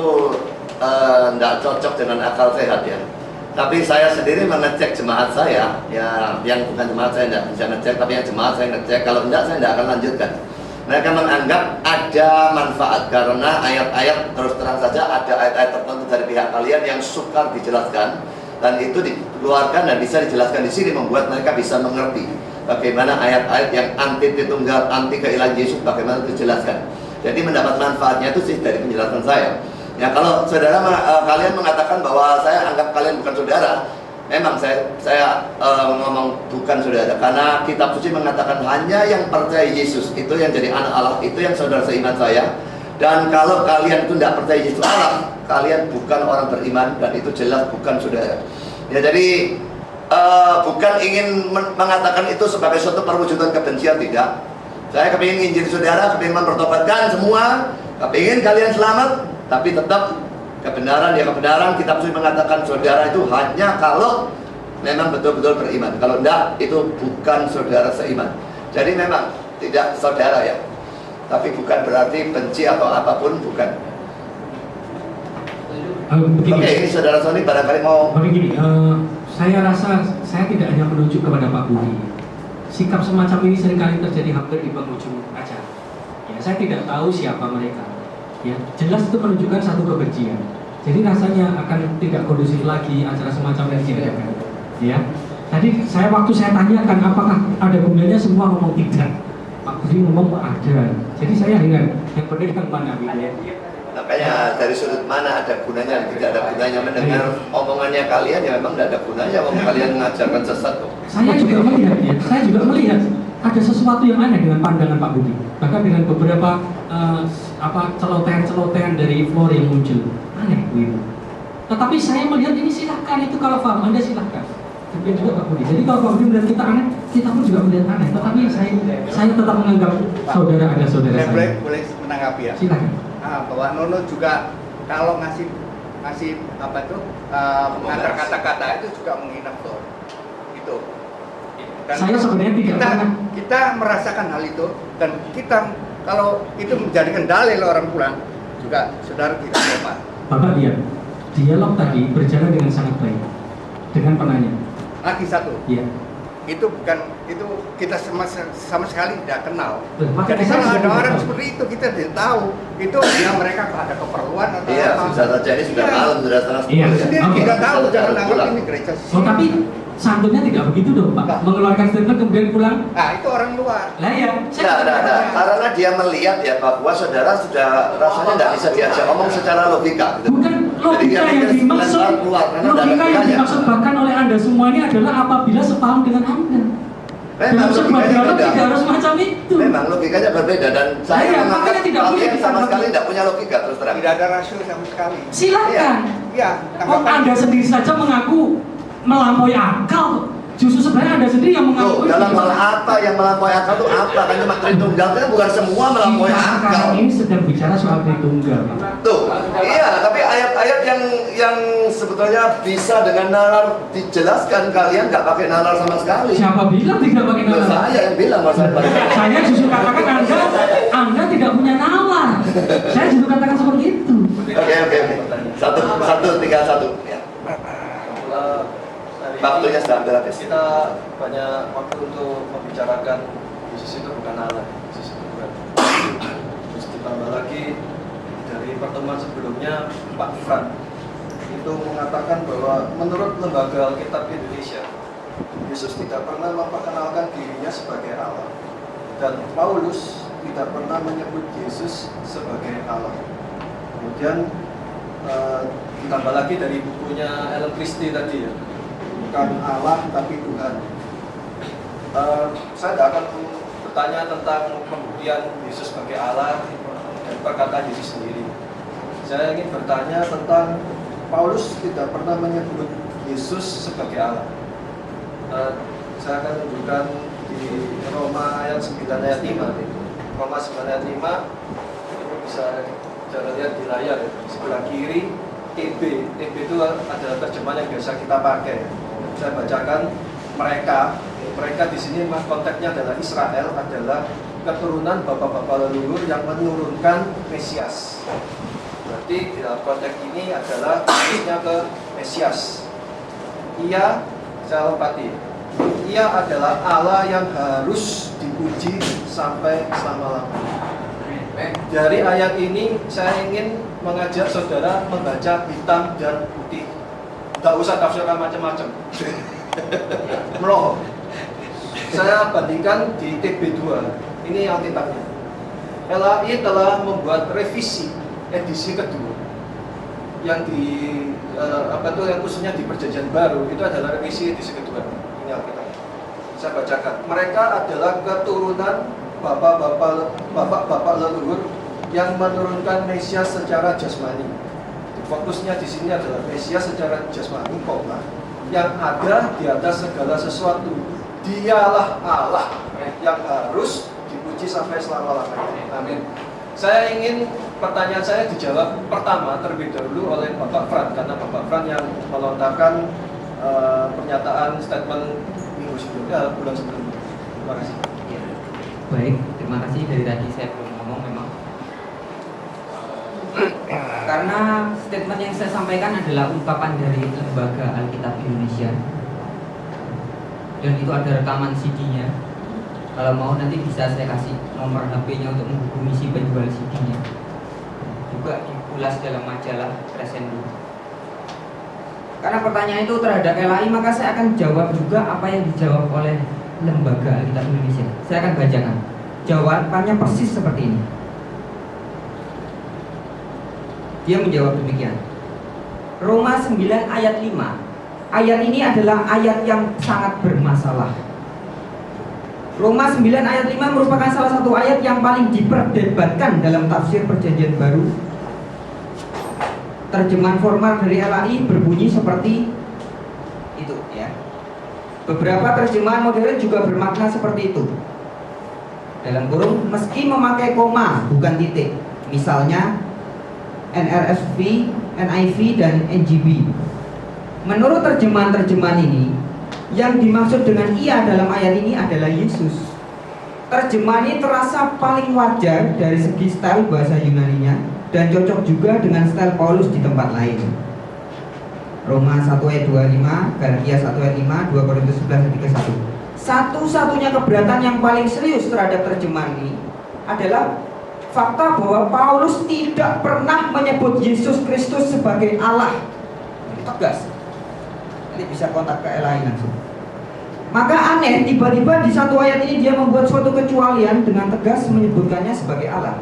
S1: tidak cocok dengan akal sehat ya. Tapi saya sendiri mengecek jemaat saya, ya yang bukan jemaat saya tidak bisa ngecek, tapi yang jemaat saya ngecek. Kalau tidak saya tidak akan lanjutkan. Mereka menganggap ada manfaat karena ayat-ayat, terus terang saja ada ayat-ayat tertentu dari pihak kalian yang sukar dijelaskan, dan itu dikeluarkan dan bisa dijelaskan di sini membuat mereka bisa mengerti bagaimana ayat-ayat yang anti Tritunggal, anti keilahian Yesus bagaimana dijelaskan. Jadi mendapat manfaatnya itu sih dari penjelasan saya. Ya kalau saudara kalian mengatakan bahwa saya anggap kalian bukan saudara, memang saya ngomong bukan saudara karena kitab suci mengatakan hanya yang percaya Yesus itu yang jadi anak Allah, itu yang saudara seiman saya. Dan kalau kalian itu tidak percaya Yesus Allah, kalian bukan orang beriman dan itu jelas bukan saudara. Ya jadi bukan ingin mengatakan itu sebagai suatu perwujudan kebencian, tidak. Saya kepingin injil saudara, kepingin mempertobatkan semua, kepingin kalian selamat. Tapi tetap kebenaran kitab suci mengatakan saudara itu hanya kalau memang betul-betul beriman. Kalau enggak itu bukan saudara seiman. Jadi memang tidak saudara ya. Tapi bukan berarti benci atau apapun, bukan. Oke, ini saudara Sony barangkali mau
S3: Begini, saya rasa saya tidak hanya menunjuk kepada Pak Budi, sikap semacam ini seringkali terjadi hampir di penghujung acara. Ya, saya tidak tahu siapa mereka. Ya, jelas itu menunjukkan satu kebencian. Jadi rasanya akan tidak kondusif lagi acara semacam ini diadakan. Ya, tadi waktu saya tanyakan apakah ada gunanya, semua ngomong tidak. Pak Budi ngomong ada. Jadi saya heran, yang benar yang mana gitu.
S1: Makanya dari sudut mana ada gunanya, tidak ada gunanya mendengar omongannya kalian, ya memang tidak ada gunanya omong kalian mengajarkan sesat kok.
S3: Saya juga melihat ada sesuatu yang aneh dengan pandangan Pak Budi. Bahkan dengan beberapa celotehan-celotehan dari Flor yang muncul. Aneh gitu. Tetapi saya melihat ini silahkan, itu kalau paham Anda silahkan. Demikian juga Pak Budi. Jadi kalau Pak Budi melihat kita aneh, kita pun juga melihat aneh. Tetapi saya tetap menganggap saudara ada saudara saya.
S6: Boleh menanggapi ya?
S3: Silakan.
S6: Bahwa Nono juga kalau ngasih mengantar kata-kata itu juga menghina Flor. Itu. Dan
S3: Saya sebenarnya tidak pernah.
S6: kita merasakan hal itu, dan kita kalau itu menjadikan dalil orang pulang juga saudara tidak tepat.
S3: Bapak lihat, dialog tadi berjalan dengan sangat baik dengan penanya.
S6: Lagi satu.
S3: Iya.
S6: Itu kita sama sekali tidak kenal.
S3: Makanya
S6: Jadi
S3: saya
S6: kalau ada
S3: sudah
S6: orang
S3: tahu.
S6: seperti itu kita tidak tahu. Itu ya mereka ada keperluan atau
S1: Iya,
S6: apa.
S1: bisa saja ini sudah
S6: Iya.
S1: malam, sudah setengah
S3: Iya.
S1: 10 ya.
S6: Sendiri
S3: Oke.
S6: tidak tahu,
S1: Bisa
S6: jangan
S1: harus
S6: anggap
S1: pulang.
S6: ini gereja.
S3: Oh tapi santunnya tidak begitu dong Pak, mengeluarkan statement kemudian pulang.
S6: Nah itu orang luar.
S3: Lah ya,
S1: Nah, karena dia melihat ya bahwa saudara sudah rasanya tidak bisa diajak ngomong secara logika. Gitu.
S3: bukan
S1: Jadi dia
S3: logika yang
S1: pikir
S3: dimaksud.
S1: sebentar keluar, karena
S3: Logika
S1: tidak ada
S3: yang
S1: gunanya.
S3: dimaksud bahkan oleh Anda semua ini adalah apabila sepaham dengan Anda.
S1: Memang
S3: Dalam sebuah
S1: logikanya
S3: dialog
S1: beda.
S3: tidak harus macam itu.
S1: Memang logikanya berbeda dan saya
S3: Iya,
S1: menganggap
S3: makanya tidak boleh
S1: kalian sama
S3: kita
S1: sekali tidak punya logika terus terang.
S6: Tidak ada rasio sama sekali.
S3: Silakan.
S6: Iya.
S3: Oh, Anda sendiri saja mengaku melampaui akal. Justru sebenarnya Anda sendiri yang
S1: Loh,
S3: mengaku.
S1: dalam hal apa yang melampaui akal itu apa? Kan cuma Tritunggal kan bukan semua melampaui
S3: Kita
S1: akal.
S3: sekarang ini sedang bicara soal Tritunggal.
S1: Tuh, iya, tapi ayat-ayat yang sebetulnya bisa dengan nalar dijelaskan, kalian nggak pakai nalar sama sekali.
S3: Siapa bilang tidak pakai
S1: Loh,
S3: nalar?
S1: saya yang bilang maksudnya.
S3: Saya justru katakan Anda tidak punya nalar. Saya justru katakan seperti itu.
S1: Oke. Satu, tinggal satu. Ya. Waktunya sudah hampir habis.
S7: Kita banyak waktu untuk membicarakan Yesus itu bukan Allah, Yesus itu bukan. Terus ditambah lagi dari pertemuan sebelumnya Pak Fran itu mengatakan bahwa menurut Lembaga Alkitab Indonesia Yesus tidak pernah memperkenalkan dirinya sebagai Allah, dan Paulus tidak pernah menyebut Yesus sebagai Allah. Kemudian ditambah lagi dari bukunya Ellen Christie tadi ya, bukan Allah tapi Tuhan. Saya tidak akan bertanya tentang pembuktian Yesus sebagai Allah dan perkataan Yesus sendiri. Saya ingin bertanya tentang Paulus tidak pernah menyebut Yesus sebagai Allah. Saya akan tunjukkan di Roma ayat 9 ayat 5. Roma 9 ayat 5 itu bisa jangan lihat di layar ya. Sebelah kiri TB itu adalah terjemahan yang biasa kita pakai. Saya bacakan mereka di sini konteksnya adalah Israel adalah keturunan bapak-bapak leluhur yang menurunkan Mesias. Berarti dalam konteks ini adalah fokusnya ke Mesias. Saya lompati. Ia adalah Allah yang harus dipuji sampai selama-lamanya. Dari ayat ini saya ingin mengajak saudara membaca hitam dan putih. Tidak usah tafsirkan macam-macam. Meloh. Saya bandingkan di TB2. Ini Alkitabnya. LAI telah membuat revisi edisi kedua. Yang yang khususnya di Perjanjian Baru itu adalah revisi edisi kedua. Ini Alkitab. Saya bacakan. Mereka adalah keturunan bapak-bapak leluhur yang menurunkan Mesias secara jasmani. Fokusnya di sini adalah Mesias secara jasmani, yang ada di atas segala sesuatu. Dialah Allah yang harus dipuji sampai selama-lamanya. Amin. Saya ingin pertanyaan saya dijawab pertama terlebih dahulu oleh Bapak Fran, karena Bapak Fran yang melontarkan pernyataan statement minggu sebelumnya, bulan sebelumnya. Terima kasih.
S8: Ya. Baik, terima kasih. Dari tadi saya belum ngomong memang. Karena statement yang saya sampaikan adalah ungkapan dari Lembaga Alkitab Indonesia, dan itu ada rekaman CD-nya. Kalau mau nanti bisa saya kasih nomor HP-nya untuk menghubungi si penjual CD-nya. Juga diulas dalam majalah Crescendo. Karena pertanyaan itu terhadap LAI, maka saya akan jawab juga apa yang dijawab oleh Lembaga Alkitab Indonesia. Saya akan bacakan. Jawabannya persis seperti ini. Dia menjawab demikian. Roma 9 ayat 5. Ayat ini adalah ayat yang sangat bermasalah. Roma 9 ayat 5 merupakan salah satu ayat yang paling diperdebatkan dalam tafsir Perjanjian Baru. Terjemahan formal dari LAI berbunyi seperti itu ya. Beberapa terjemahan modern juga bermakna seperti itu. Dalam kurung, meski memakai koma bukan titik. Misalnya NRSV, NIV, dan NGB. Menurut terjemahan-terjemahan ini, yang dimaksud dengan ia dalam ayat ini adalah Yesus. Terjemahan ini terasa paling wajar dari segi style bahasa Yunaninya dan cocok juga dengan style Paulus di tempat lain. Roma 1 ayat 25, Galatia 1 ayat 5, 2 Korintus 11 ayat 31. Satu-satunya keberatan yang paling serius terhadap terjemahan ini adalah fakta bahwa Paulus tidak pernah menyebut Yesus Kristus sebagai Allah. Tegas. Nanti bisa kontak ke LAI langsung. Maka aneh, tiba-tiba di satu ayat ini dia membuat suatu kecualian dengan tegas menyebutkannya sebagai Allah.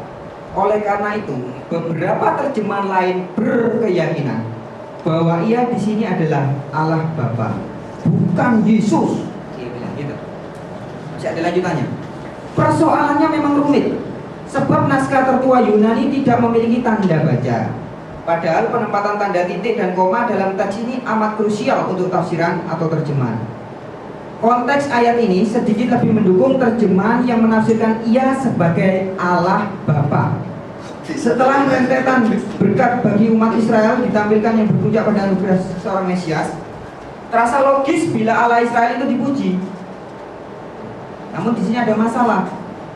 S8: Oleh karena itu, beberapa terjemahan lain berkeyakinan bahwa ia di sini adalah Allah Bapa, bukan Yesus. Dia bilang gitu. Masih ada lanjutannya. Persoalannya memang rumit, sebab naskah tertua Yunani tidak memiliki tanda baca. Padahal penempatan tanda titik dan koma dalam teks ini amat krusial untuk tafsiran atau terjemahan. Konteks ayat ini sedikit lebih mendukung terjemahan yang menafsirkan ia sebagai Allah Bapa. Setelah rentetan berkat bagi umat Israel ditampilkan yang berpuncak pada anugerah seorang Mesias, terasa logis bila Allah Israel itu dipuji. Namun di sini ada masalah.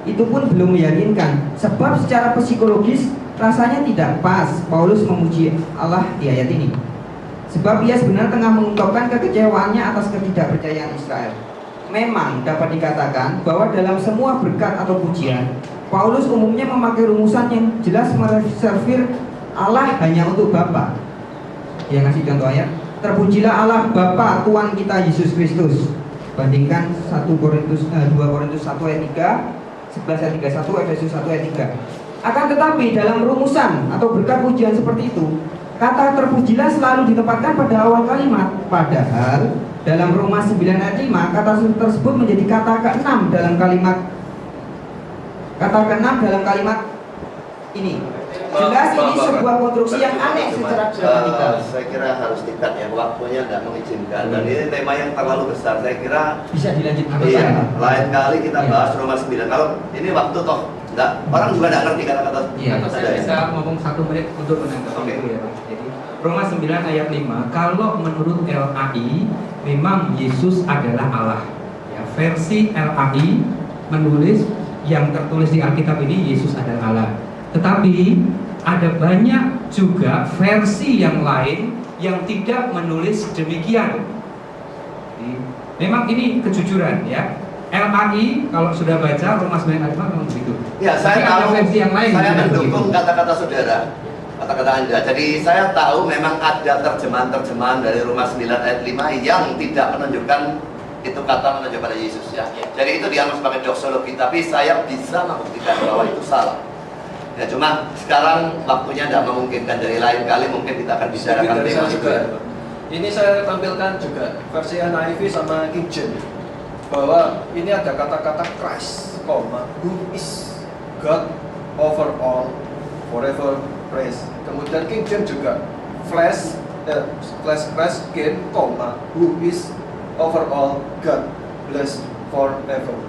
S8: Itu pun belum meyakinkan, sebab secara psikologis rasanya tidak pas Paulus memuji Allah di ayat ini. Sebab ia sebenarnya tengah mengungkapkan kekecewaannya atas ketidakpercayaan Israel. Memang dapat dikatakan bahwa dalam semua berkat atau pujian, Paulus umumnya memakai rumusan yang jelas mereservir Allah hanya untuk Bapa. Dia ngasih contoh ayat, terpujilah Allah Bapa Tuhan kita Yesus Kristus. Bandingkan 2 Korintus 1 ayat 3, 11 ayat 31, Efesus 1 ayat 3. Akan tetapi dalam rumusan atau berkat pujian seperti itu, kata terpujilah selalu ditempatkan pada awal kalimat. Padahal dalam Roma 9 ayat 5, kata tersebut menjadi kata ke-6 dalam kalimat ini. Jelas ini sebuah konstruksi yang aneh secara gramatikal.
S1: Saya kira harus tingkat ya, waktunya tidak mengizinkan. Dan ini tema yang terlalu besar. Saya kira
S8: Bisa dilanjutkan.
S1: iya, lain kali kita bahas Roma 9. Kalau ini waktu toh enggak, orang juga tidak ngerti kata-kata.
S3: Iya, atau saya bisa ngomong 1 menit untuk menanggapi itu ya Pak. Jadi Roma 9 ayat 5, kalau menurut LAI memang Yesus adalah Allah. Ya, versi LAI menulis yang tertulis di Alkitab ini Yesus adalah Allah. Tetapi ada banyak juga versi yang lain yang tidak menulis demikian. Memang ini kejujuran ya. LAI kalau sudah baca Roma 9 ayat 5 memang begitu.
S1: Ya, saya
S3: Tapi ada
S1: tahu.
S3: versi yang lain
S1: Saya
S3: yang tidak
S1: mendukung
S3: begitu.
S1: kata-kata saudara, kata-kata Anda. Jadi saya tahu memang ada terjemahan-terjemahan dari Roma 9 ayat 5 yang tidak menunjukkan itu kata menunjuk pada Yesus ya. Jadi itu dianggap sebagai doksologi, tapi saya bisa membuktikan bahwa itu salah. Ya, cuma sekarang waktunya tidak memungkinkan, dari lain kali mungkin kita akan bicarakan
S7: Dari
S1: tema
S7: saya
S1: itu.
S7: juga. Ini saya tampilkan juga versi NIV sama King James bahwa ini ada kata-kata Christ, who is God over all, forever praise. Kemudian King James juga flesh Christ came, who is over all, God bless forever.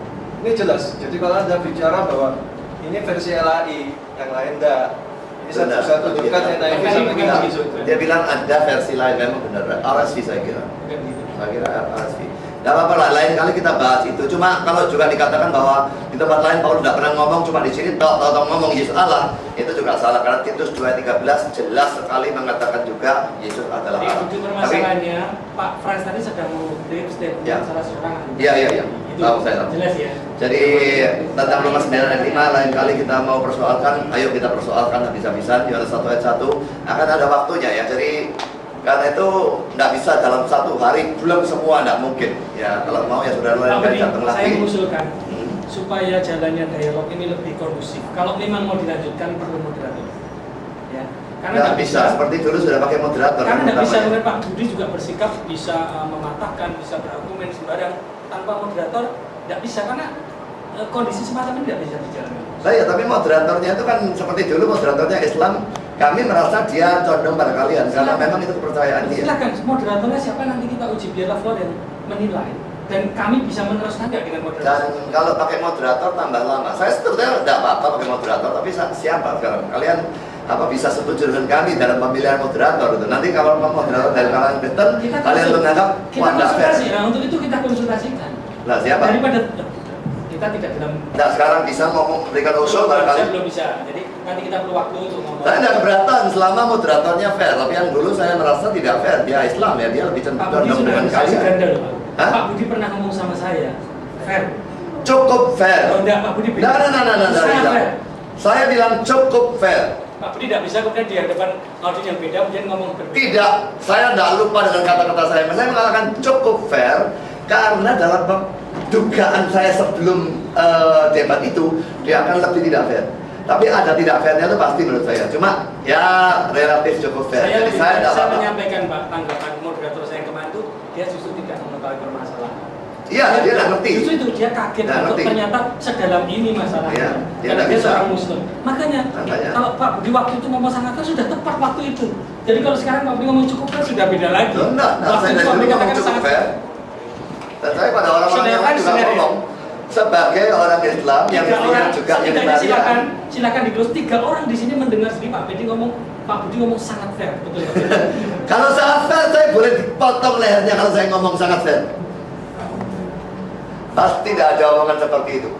S7: Ini jelas. Jadi kalau Anda bicara bahwa ini versi LAI, yang lain enggak. Ini saya tunjukkan NIV sama King James.
S1: Dia bilang ada versi lain, memang benar. RSV saya kira. Saya kira RSV. Tidak apa-apa lah, lain kali kita bahas itu. Cuma kalau juga dikatakan bahwa di tempat lain Paulus tidak pernah ngomong, cuma di sini tahu-tahu ngomong Yesus Allah, itu juga salah. Karena Titus 2:13 jelas sekali mengatakan juga Yesus adalah Allah.
S5: Ujung permasalahannya, Pak Frans tadi sedang mengutip statement
S1: Ya.
S5: salah seorang.
S1: Iya.
S5: Itu
S1: Tahu saya tahu.
S5: Jelas ya.
S1: Jadi tentang Roma 9 ayat 5 lain kali kita mau persoalkan, ayo kita persoalkan habis-habisan. Yohanes 1 ayat 1 akan ada waktunya ya. Jadi karena itu tidak bisa dalam satu hari belum semua, tidak mungkin. Ya kalau mau ya saudara lain kali datang
S5: Saya
S1: lagi.
S5: mengusulkan supaya jalannya dialog ini lebih kondusif. Kalau memang mau dilanjutkan perlu moderator. Ya. Karena
S1: Nggak bisa seperti dulu sudah pakai moderator.
S5: Karena tidak bisa,
S1: namanya.
S5: kemudian Pak Budi juga bersikap bisa mematahkan, bisa berargumen sembarang tanpa moderator tidak bisa, karena kondisi semacam ini tidak bisa dijalankan.
S1: Nah ya, tapi moderatornya itu kan seperti dulu moderatornya Islam, kami merasa dia condong pada kalian karena memang itu kepercayaan dia.
S5: Silakan, moderatornya siapa nanti kita uji, biarlah Flo yang menilai. Dan kami bisa meneruskan nggak dengan moderator.
S1: Dan kalau pakai moderator tambah lama. Saya sebetulnya tidak apa-apa pakai moderator, tapi siapa sekarang? Kalian bisa setuju dengan kami dalam pemilihan moderator itu? Nanti kalau moderator dari kalangan Kristen, kalian menganggap
S5: kita konsultasi. Nah, untuk itu kita konsultasikan.
S1: Nah, siapa?
S5: Daripada kita tidak dalam.
S1: Nah, sekarang bisa ngomong memberikan usul barangkali.
S5: Saya belum bisa. Jadi nanti kita perlu waktu untuk ngomong.
S1: Saya tidak keberatan selama moderatornya fair, tapi yang dulu saya merasa tidak fair. Dia Islam ya, dia lebih
S5: Pak Budi
S1: cenderung
S5: sudah
S1: dengan
S5: saya
S1: kalian.
S5: ganda loh, Pak.
S1: Hah?
S5: Pak Budi pernah ngomong sama saya, fair.
S1: Cukup fair.
S5: Oh, enggak, Pak Budi bilang.
S1: Nah,
S5: Saya fair.
S1: Saya bilang cukup fair.
S5: Pak Budi tidak bisa kemudian di hadapan audiens yang beda kemudian ngomong berbeda.
S1: Tidak, saya tidak lupa dengan kata-kata saya. Saya mengatakan cukup fair karena dalam dugaan saya sebelum debat itu dia akan lebih tidak fair. Tapi ada tidak fairnya itu pasti menurut saya. Cuma ya relatif cukup fair. Jadi saya tidak apa-apa.
S5: menyampaikan Pak tanggapan moderator saya yang kemarin itu dia justru tidak mengetahui permasalahan.
S1: Iya, dia tidak ngerti.
S5: Justru itu dia kaget
S1: Nggak
S5: untuk
S1: ngerti.
S5: ternyata sedalam ini masalahnya.
S1: Iya, dia
S5: Karena
S1: nggak
S5: dia
S1: bisa.
S5: seorang Muslim. Makanya kalau Pak Budi waktu itu ngomong sangat fair sudah tepat waktu itu. Jadi kalau sekarang Pak Budi ngomong cukup fair sudah beda lagi.
S1: Enggak,
S5: Waktu
S1: saya
S5: itu
S1: dari
S5: Pak
S1: dulu
S5: Budi
S1: ngomong
S5: katakan
S1: cukup
S5: sangat
S1: fair. Dan saya pada orang-orang yang
S5: Saudara,
S1: juga
S5: saudara.
S1: ngomong sebagai orang Islam yang
S5: Tiga
S1: mestinya
S5: orang,
S1: juga
S5: setidaknya
S1: vegetarian.
S5: silakan di close. 3 orang di sini mendengar sendiri Pak Budi ngomong sangat fair, betul Pak Budi?
S1: Kalau sangat fair, saya boleh dipotong lehernya kalau saya ngomong sangat fair. Pasti tidak ada omongan seperti itu.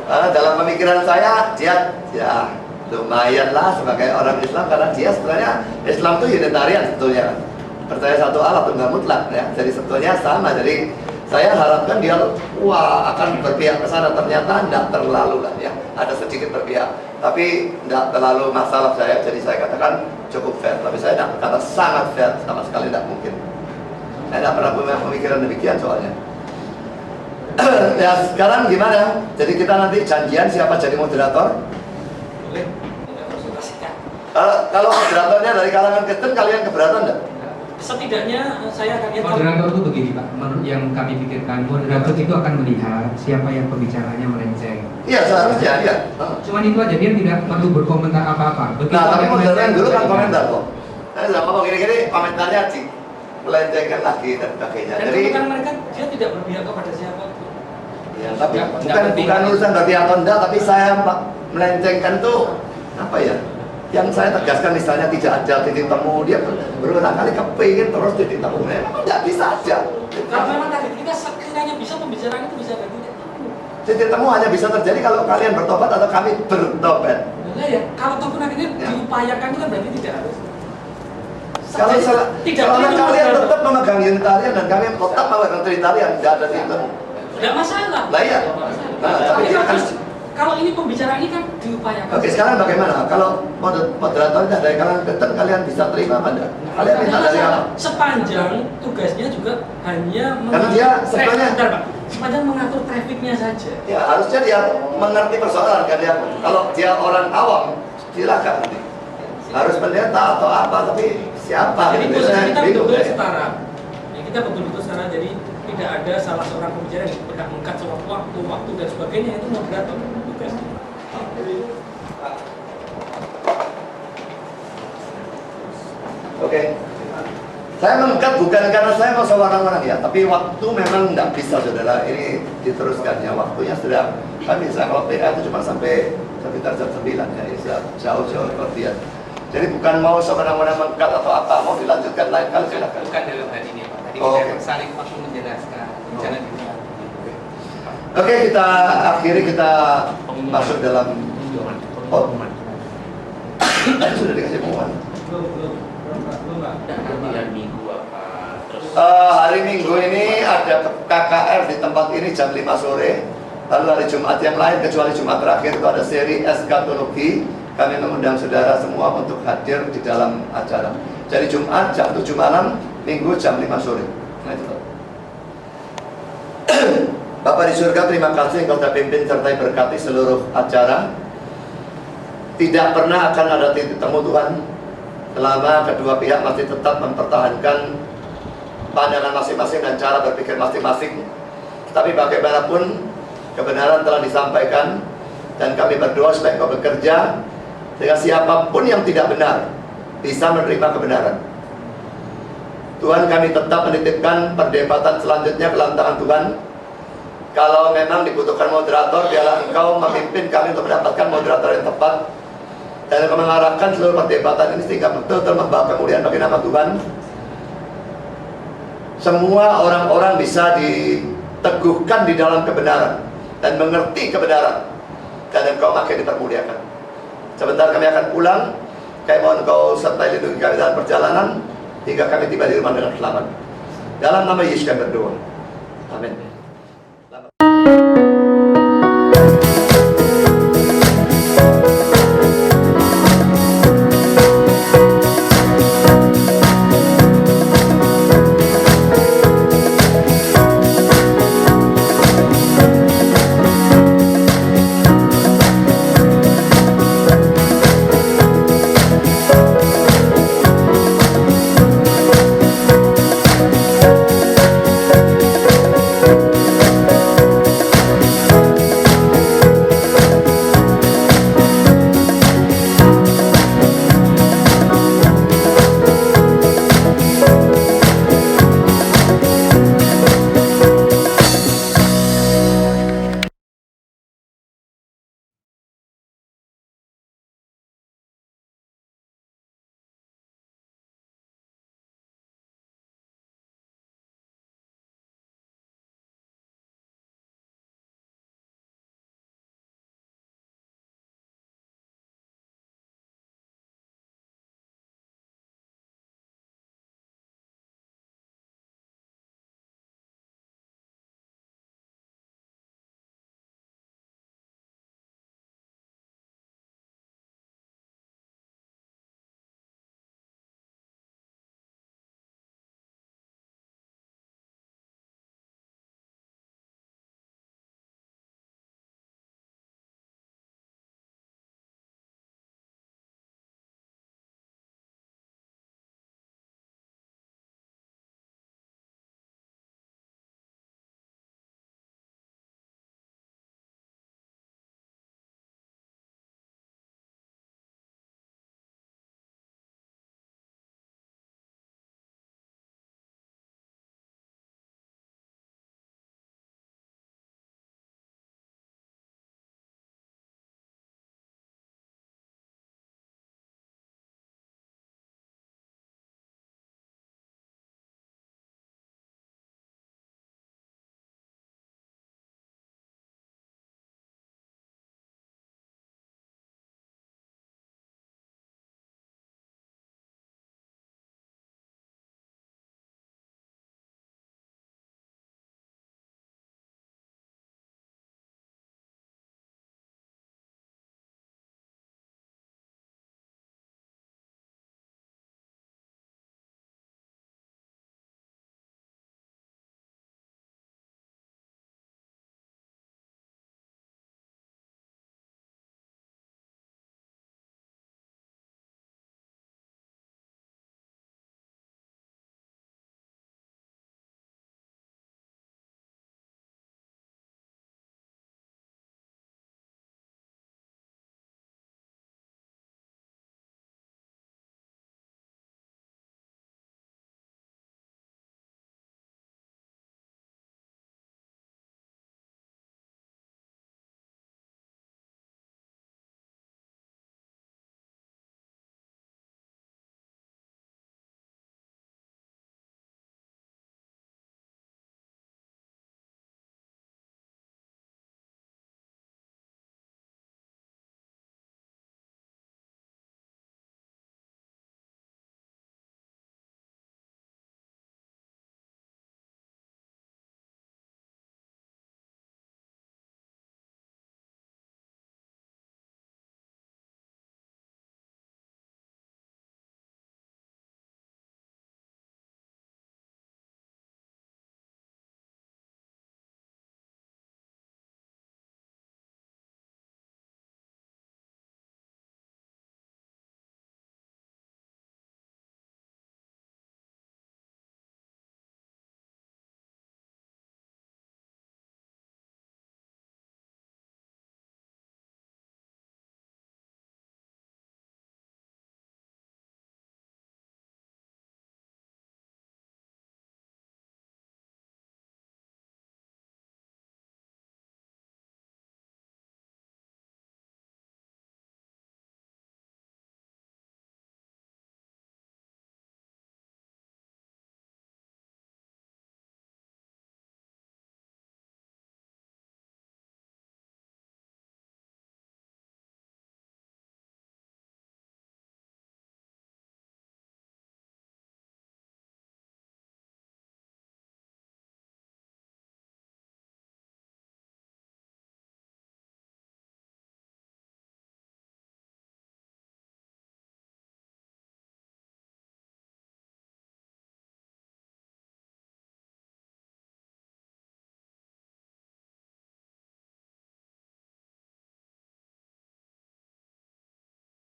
S1: Karena dalam pemikiran saya, dia ya lumayan lah sebagai orang Islam, karena dia sebenarnya Islam itu unitarian sebetulnya. Percaya satu Allah, tunggal mutlak ya. Jadi sebetulnya sama. Jadi saya harapkan dia akan berpihak ke sana, ternyata tidak terlalu lah ya. Ada sedikit berpihak, tapi tidak terlalu masalah saya. Jadi saya katakan cukup fair, tapi saya tidak kata sangat fair, sama sekali tidak mungkin. Saya tidak pernah punya pemikiran demikian soalnya. Ya sekarang gimana? Jadi kita nanti janjian siapa jadi moderator?
S5: Boleh, kita konsultasikan.
S1: Kalau moderatornya dari kalangan Kristen, kalian keberatan enggak?
S5: Setidaknya saya akan lihat
S3: Moderator itu begini Pak, menurut yang kami pikirkan, moderator itu akan melihat siapa yang pembicaranya melenceng.
S1: Iya seharusnya ya.
S3: Cuman itu aja, dia tidak perlu berkomentar apa-apa. Begitu
S1: Nah tapi
S3: ada
S1: moderator yang dulu kan
S3: melenceng,
S1: komentar kok. Saya sudah ngomong gini-gini, komentarnya melencengkan lagi dan sebagainya.
S5: dan
S1: Jadi
S5: bukan mereka dia tidak berpihak kepada siapapun.
S1: ya, tapi
S8: Nggak penting.
S1: bukan urusan berpihak atau enggak, tapi saya melencengkan tuh apa ya? Yang saya tegaskan misalnya tidak ada titik temu, dia berulang kali kepingin terus titik temu, memang nggak bisa aja.
S5: Kalau memang target kita sekiranya bisa pembicaraan itu bisa berbeda.
S1: Titik temu hanya bisa terjadi kalau kalian bertobat atau kami bertobat.
S5: Nah ya, kalau toh akhirnya
S1: Ya.
S5: diupayakan itu kan berarti tidak harus.
S1: Kalau
S5: Jadi,
S1: selama
S5: perlu
S1: kalian
S5: moderator.
S1: tetap memegang unitarian dan kami tetap memegang trinitarian, nggak ada titik temu.
S5: Tidak masalah.
S1: Lah iya. Nah, tapi
S5: Tapi
S1: dia kan.
S5: kalau ini pembicaraan ini kan diupayakan.
S1: Oke, sekarang bagaimana? Kalau moderatornya dari kalangan Kristen, kalian bisa terima apa enggak? Kalian minta dari apa?
S5: Sepanjang tugasnya juga hanya
S1: Karena dia sebenarnya-
S5: Bentar, Pak. Sepanjang mengatur trafficnya saja.
S1: Ya, harusnya dia mengerti persoalan kan dia. Kalau dia orang awam, silakan nanti. Harus pendeta atau apa, tapi siapa?
S5: Jadi
S1: Gitu,
S5: posisi
S1: saya
S5: kita
S1: bingung
S5: betul-betul
S1: saya.
S5: setara. Ya, kita betul-betul setara. Jadi tidak ada salah seorang pembicara yang berhak mengangkat waktu dan sebagainya, itu moderator tugasnya.
S1: Oke. Saya mengangkat bukan karena saya mau seorang-orang ya, tapi waktu memang nggak bisa saudara. Ini diteruskan ya, waktunya sudah kan bisa kalau PA itu cuma sampai sekitar jam 9 ya, ini sudah jauh-jauh kelebihan. Jadi bukan mau seorang-orang mengangkat atau apa, mau dilanjutkan lain kali silakan.
S8: Bukan dalam hal ini Pak. Tadi
S1: Oh,
S8: kita
S1: oke.
S8: saling waktu menjelaskan. Jangan
S1: Oke, kita akhiri kita masuk dalam sudah dikasih pengumuman.
S4: Dan nanti hari Minggu apa terus
S1: Hari Minggu ini ada KKR di tempat ini jam 5 sore. Lalu hari Jumat yang lain, kecuali Jumat terakhir itu ada seri eskatologi. Kami mengundang saudara semua untuk hadir di dalam acara. Jadi Jumat jam 7 malam, Minggu jam 5 sore. Nah, itu. Bapak di surga, terima kasih Engkau telah pimpin serta berkati seluruh acara. Tidak pernah akan ada titik temu Tuhan selama kedua pihak masih tetap mempertahankan pandangan masing-masing dan cara berpikir masing-masing. Tapi bagaimanapun kebenaran telah disampaikan, dan kami berdoa supaya Engkau bekerja sehingga siapapun yang tidak benar bisa menerima kebenaran. Tuhan, kami tetap menitipkan perdebatan selanjutnya ke tangan Tuhan. Kalau memang dibutuhkan moderator, biarlah Engkau memimpin kami untuk mendapatkan moderator yang tepat, dan Engkau mengarahkan seluruh perdebatan ini sehingga betul-betul membawa kemuliaan bagi nama Tuhan. Semua orang-orang bisa diteguhkan di dalam kebenaran dan mengerti kebenaran, dan Engkau makin dipermuliakan. Sebentar kami akan pulang. Kami mohon Engkau sertai lindungi kami dalam perjalanan hingga kami tiba di rumah dengan selamat. Dalam nama Yesus kami berdoa. Amin.